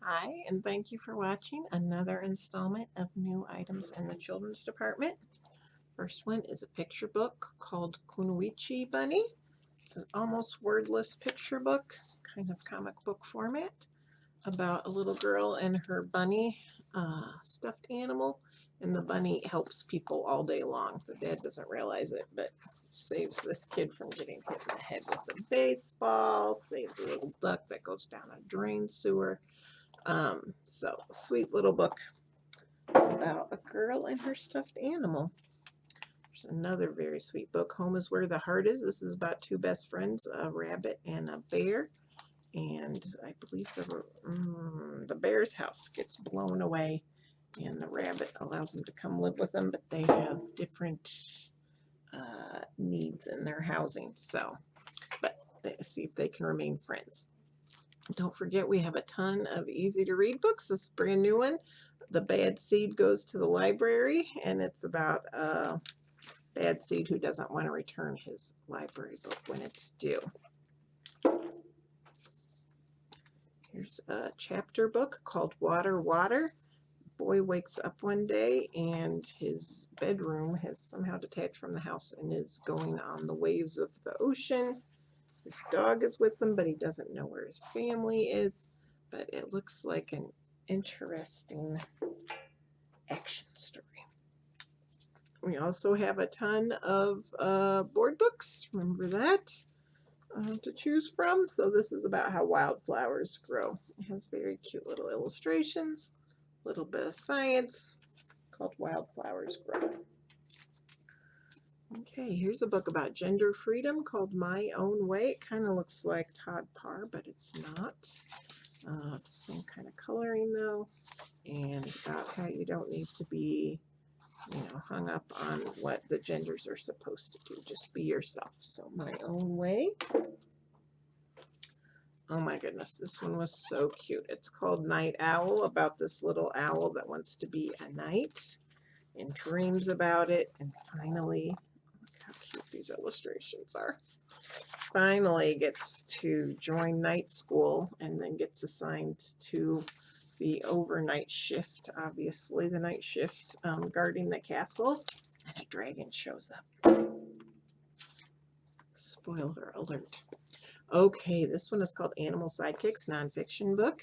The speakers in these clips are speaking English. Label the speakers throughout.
Speaker 1: Hi, and thank you for watching another installment of New Items in the Children's Department. First one is a picture book called Kunuichi Bunny. It's an almost wordless picture book, kind of comic book format, about a little girl and her bunny stuffed animal. And the bunny helps people all day long. The dad doesn't realize it, but saves this kid from getting hit in the head with a baseball, saves a little duck that goes down a drain sewer. So sweet little book about a girl and her stuffed animal. There's another very sweet book, Home is Where the Heart Is. This is about two best friends, a rabbit and a bear. And I believe the bear's house gets blown away and the rabbit allows them to come live with them, but they have different needs in their housing. So, but they see if they can remain friends. Don't forget, we have a ton of easy to read books. This brand new one, The Bad Seed Goes to the Library, and it's about a bad seed who doesn't want to return his library book when it's due. Here's a chapter book called Water, Water. Boy wakes up one day and his bedroom has somehow detached from the house and is going on the waves of the ocean. His dog is with him, but he doesn't know where his family is. But it looks like an interesting action story. We also have a ton of board books. Remember that? To choose from. So this is about how wildflowers grow. It has very cute little illustrations, a little bit of science, called Wildflowers Grow. Okay, here's a book about gender freedom called My Own Way. It kind of looks like Todd Parr, but it's not. It's the same kind of coloring though, and about how you don't need to be, hung up on what the genders are supposed to do. Just be yourself. So My Own Way. Oh my goodness, this one was so cute. It's called Night Owl, about this little owl that wants to be a knight and dreams about it, and finally, look how cute these illustrations are, finally gets to join night school and then gets assigned to the overnight shift, obviously the night shift, guarding the castle, and a dragon shows up. Spoiler alert. Okay, this one is called Animal Sidekicks, nonfiction book.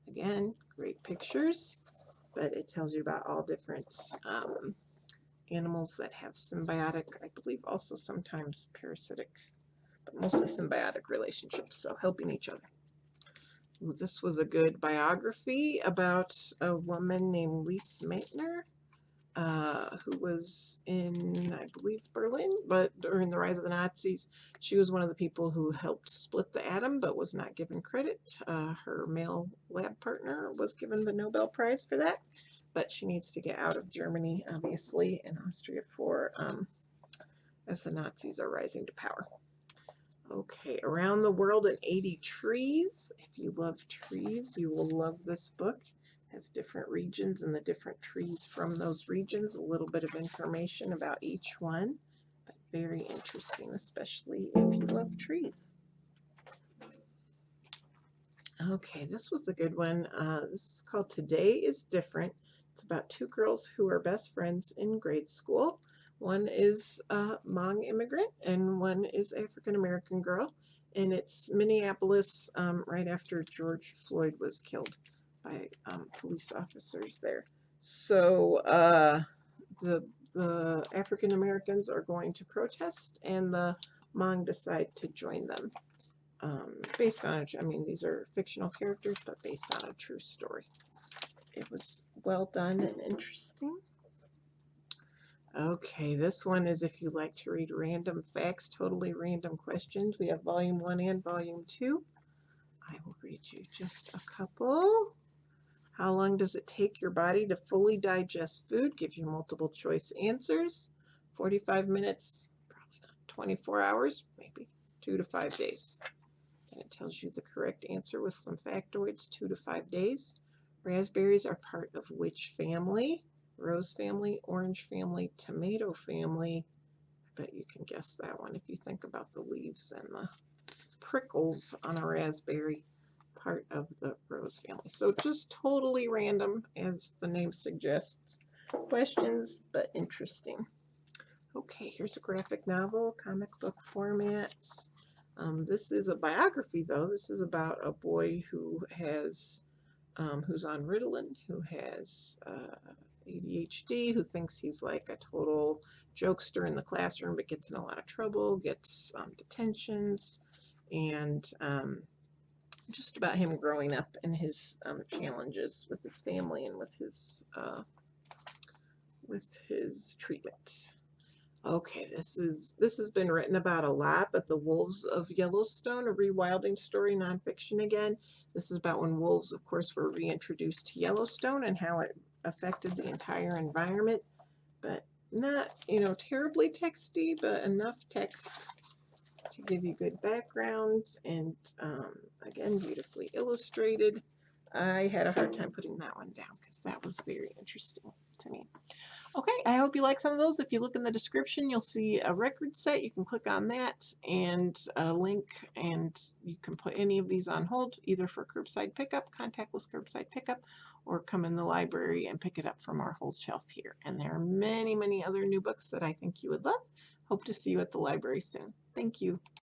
Speaker 1: Again, great pictures, but it tells you about all different animals that have symbiotic, I believe also sometimes parasitic, but mostly symbiotic relationships, so helping each other. Ooh, this was a good biography about a woman named Lise Meitner, who was in, I believe, Berlin, but during the rise of the Nazis, she was one of the people who helped split the atom, but was not given credit. Her male lab partner was given the Nobel Prize for that, but she needs to get out of Germany, obviously, and Austria as the Nazis are rising to power. Okay, Around the World in 80 Trees. If you love trees, you will love this book. It has different regions and the different trees from those regions, a little bit of information about each one, but very interesting, especially if you love trees. Okay, this was a good one. This is called Today is Different. It's about two girls who are best friends in grade school. One is a Hmong immigrant and one is African-American girl. And it's Minneapolis right after George Floyd was killed by police officers there. So the African-Americans are going to protest and the Hmong decide to join them. Based on, I mean, these are fictional characters, but based on a true story. It was well done and interesting. Okay, this one is if you like to read random facts, totally random questions. We have volume 1 and volume 2. I will read you just a couple. How long does it take your body to fully digest food? Gives you multiple choice answers. 45 minutes, probably not. 24 hours, maybe 2 to 5 days. And it tells you the correct answer with some factoids, 2 to 5 days. Raspberries are part of which family? Rose family, orange family, tomato family. I bet you can guess that one if you think about the leaves and the prickles on a raspberry. part of the Rose family. So just totally random, as the name suggests. Questions, but interesting. Okay, here's a graphic novel, comic book format. This is a biography, though. This is about a boy who has, who's on Ritalin, who has ADHD, who thinks he's like a total jokester in the classroom, but gets in a lot of trouble, gets detentions, and just about him growing up and his challenges with his family and with his treatment. Okay, this has been written about a lot, but The Wolves of Yellowstone, a rewilding story, nonfiction again. This is about when wolves, of course, were reintroduced to Yellowstone and how it affected the entire environment, but not, terribly texty, but enough text to give you good backgrounds and, again, beautifully illustrated. I had a hard time putting that one down because that was very interesting to me. Okay, I hope you like some of those. If you look in the description, you'll see a record set. You can click on that and a link, and you can put any of these on hold, either for curbside pickup, contactless curbside pickup, or come in the library and pick it up from our hold shelf here. And there are many, many other new books that I think you would love. Hope to see you at the library soon. Thank you.